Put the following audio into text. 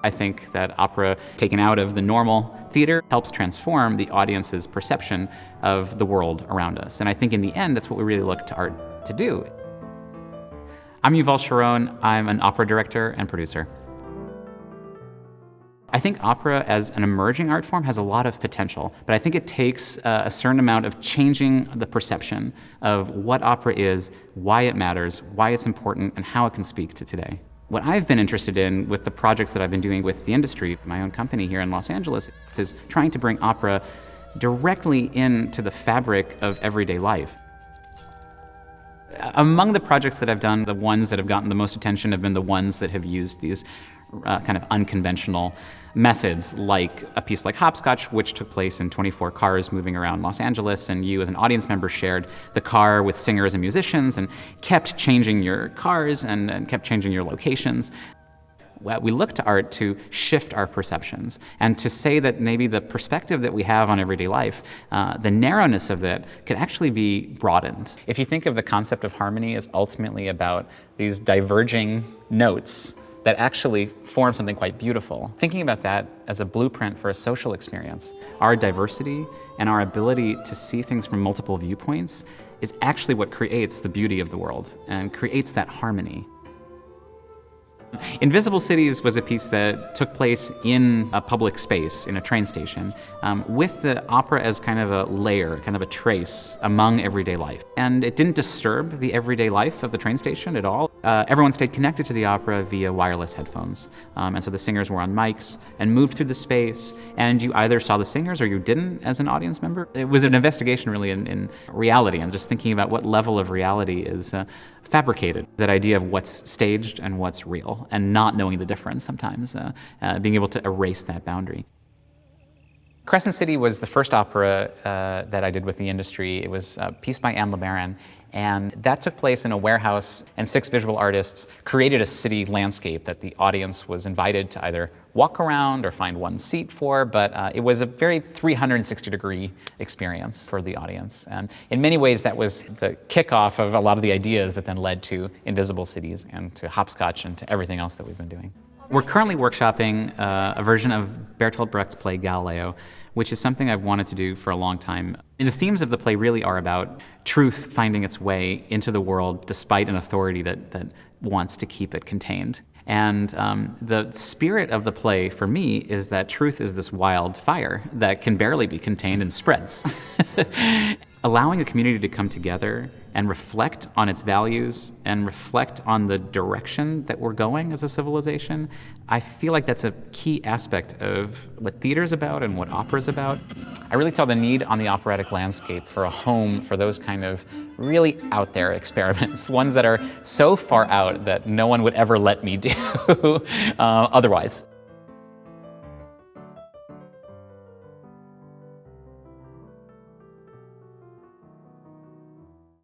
I think that opera, taken out of the normal theater, helps transform the audience's perception of the world around us. And I think in the end, that's what we really look to art to do. I'm Yuval Sharon. I'm an opera director and producer. I think opera as an emerging art form has a lot of potential, but I think it takes a certain amount of changing the perception of what opera is, why it matters, why it's important, and how it can speak to today. What I've been interested in with the projects that I've been doing with the industry, my own company here in Los Angeles, is trying to bring opera directly into the fabric of everyday life. Among the projects that I've done, the ones that have gotten the most attention have been the ones that have used these kind of unconventional methods, like a piece like Hopscotch, which took place in 24 cars moving around Los Angeles, and you as an audience member shared the car with singers and musicians and kept changing your cars and kept changing your locations. We look to art to shift our perceptions and to say that maybe the perspective that we have on everyday life, the narrowness of that, could actually be broadened. If you think of the concept of harmony as ultimately about these diverging notes that actually form something quite beautiful, thinking about that as a blueprint for a social experience, our diversity and our ability to see things from multiple viewpoints is actually what creates the beauty of the world and creates that harmony. Invisible Cities was a piece that took place in a public space, in a train station, with the opera as kind of a layer, kind of a trace among everyday life. And it didn't disturb the everyday life of the train station at all. Everyone stayed connected to the opera via wireless headphones. And so the singers were on mics and moved through the space, and you either saw the singers or you didn't as an audience member. It was an investigation really in reality, and just thinking about what level of reality is fabricated, that idea of what's staged and what's real, and not knowing the difference sometimes, being able to erase that boundary. Crescent City was the first opera that I did with the industry. It was a piece by Anne LeBaron, and that took place in a warehouse, and 6 visual artists created a city landscape that the audience was invited to either walk around or find one seat for, but it was a very 360-degree experience for the audience. And in many ways, that was the kickoff of a lot of the ideas that then led to Invisible Cities and to Hopscotch and to everything else that we've been doing. We're currently workshopping a version of Bertolt Brecht's play Galileo, which is something I've wanted to do for a long time. And the themes of the play really are about truth finding its way into the world despite an authority that wants to keep it contained. And the spirit of the play for me is that truth is this wild fire that can barely be contained and spreads. Allowing a community to come together and reflect on its values and reflect on the direction that we're going as a civilization, I feel like that's a key aspect of what theater is about and what opera is about. I really saw the need on the operatic landscape for a home for those kind of really out there experiments, ones that are so far out that no one would ever let me do otherwise.